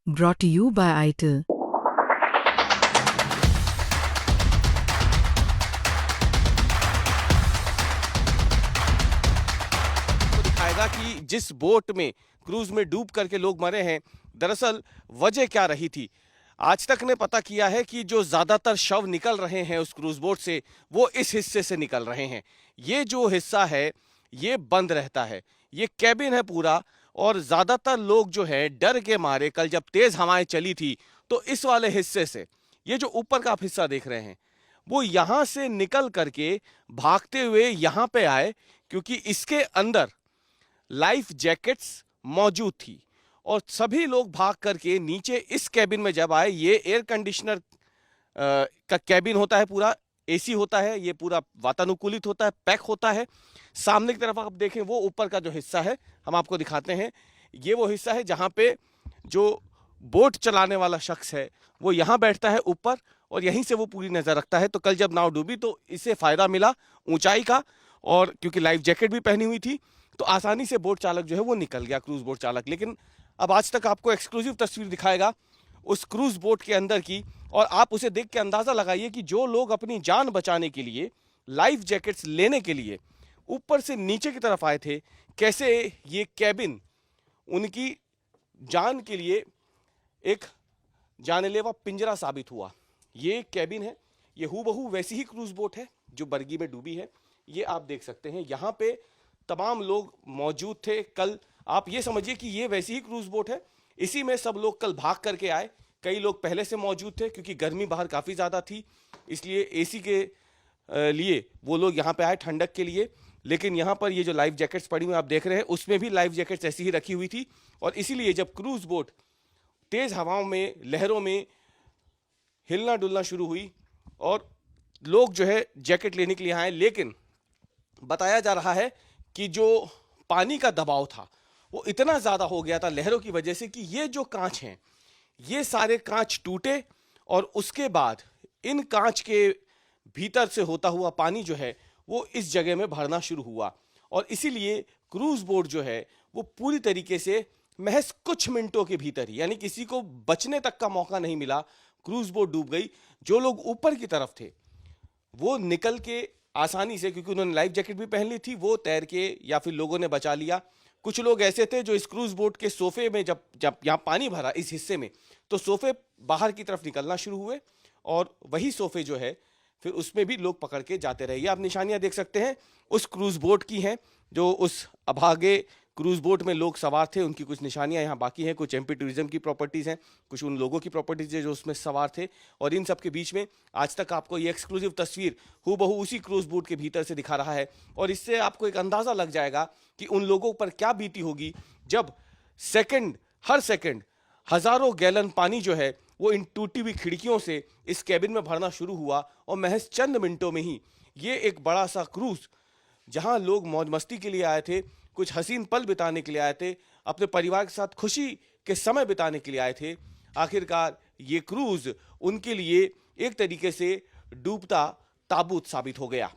Brought to you by ITIL. तो दिखाएगा कि जिस बोट में क्रूज में डूब करके लोग मरे हैं, दरअसल वजह क्या रही थी। आज तक ने पता किया है कि जो ज्यादातर शव निकल रहे हैं उस क्रूज बोट से, वो इस हिस्से से निकल रहे हैं। ये जो हिस्सा है ये बंद रहता है, ये कैबिन है पूरा, और ज्यादातर लोग जो है डर के मारे, कल जब तेज हवाएं चली थी तो इस वाले हिस्से से, ये जो ऊपर का आप हिस्सा देख रहे हैं, वो यहां से निकल करके भागते हुए यहां पे आए, क्योंकि इसके अंदर लाइफ जैकेट्स मौजूद थी। और सभी लोग भाग करके नीचे इस कैबिन में जब आए, ये एयर कंडीशनर का कैबिन होता है, पूरा एसी होता है, ये पूरा वातानुकूलित होता है, पैक होता है। सामने की तरफ आप देखें, वो ऊपर का जो हिस्सा है हम आपको दिखाते हैं, ये वो हिस्सा है जहां पे जो बोट चलाने वाला शख्स है वो यहां बैठता है ऊपर, और यहीं से वो पूरी नजर रखता है। तो कल जब नाव डूबी तो इसे फायदा मिला ऊंचाई का, और क्योंकि लाइफ जैकेट भी पहनी हुई थी तो आसानी से बोट चालक जो है वो निकल गया, क्रूज बोट चालक। लेकिन अब आज तक आपको एक्सक्लूसिव तस्वीर दिखाएगा उस क्रूज बोट के अंदर की, और आप उसे देख के अंदाजा लगाइए कि जो लोग अपनी जान बचाने के लिए लाइफ जैकेट्स लेने के लिए ऊपर से नीचे की तरफ आए थे, कैसे ये कैबिन उनकी जान के लिए एक जानलेवा पिंजरा साबित हुआ। ये कैबिन है, ये हूबहू वैसी ही क्रूज बोट है जो बरगी में डूबी है। ये आप देख सकते हैं, यहां पे तमाम लोग मौजूद थे कल। आप ये समझिए कि ये वैसी ही क्रूज बोट है, इसी में सब लोग कल भाग करके आए। कई लोग पहले से मौजूद थे, क्योंकि गर्मी बाहर काफी ज्यादा थी, इसलिए एसी के लिए वो लोग यहाँ पे आए ठंडक के लिए। लेकिन यहाँ पर ये जो लाइफ जैकेट्स पड़ी हुई आप देख रहे हैं, उसमें भी लाइफ जैकेट्स ऐसी ही रखी हुई थी। और इसीलिए जब क्रूज बोट तेज हवाओं में, लहरों में हिलना डुलना शुरू हुई और लोग जो है जैकेट लेने के लिए आए, लेकिन बताया जा रहा है कि जो पानी का दबाव था वो इतना ज्यादा हो गया था लहरों की वजह से, कि ये जो कांच हैं ये सारे कांच टूटे, और उसके बाद इन कांच के भीतर से होता हुआ पानी जो है वो इस जगह में भरना शुरू हुआ। और इसीलिए क्रूज बोट जो है वो पूरी तरीके से महज कुछ मिनटों के भीतर ही, यानी किसी को बचने तक का मौका नहीं मिला, क्रूज बोट डूब गई। जो लोग ऊपर की तरफ थे वो निकल के आसानी से, क्योंकि उन्होंने लाइफ जैकेट भी पहन ली थी, वो तैर के या फिर लोगों ने बचा लिया। कुछ लोग ऐसे थे जो इस क्रूज बोट के सोफे में, जब जब यहाँ पानी भरा इस हिस्से में, तो सोफे बाहर की तरफ निकलना शुरू हुए, और वही सोफे जो है फिर उसमें भी लोग पकड़ के जाते रहे। ये आप निशानियां देख सकते हैं उस क्रूज बोट की हैं, जो उस अभागे क्रूज बोट में लोग सवार थे, उनकी कुछ निशानियां यहाँ बाकी हैं। कुछ एमपी टूरिज्म की प्रॉपर्टीज हैं, कुछ उन लोगों की प्रॉपर्टीज है जो उसमें सवार थे। और इन सब के बीच में आज तक आपको ये एक्सक्लूसिव तस्वीर हूबहू उसी क्रूज बोट के भीतर से दिखा रहा है। और इससे आपको एक अंदाजा लग जाएगा कि उन लोगों पर क्या बीती होगी जब हर सेकंड हजारों गैलन पानी जो है वो इन टूटी हुई खिड़कियों से इस कैबिन में भरना शुरू हुआ। और महज चंद मिनटों में ही ये एक बड़ा सा क्रूज, जहां लोग मौज मस्ती के लिए आए थे, कुछ हसीन पल बिताने के लिए आए थे, अपने परिवार के साथ खुशी के समय बिताने के लिए आए थे, आखिरकार ये क्रूज उनके लिए एक तरीके से डूबता ताबूत साबित हो गया।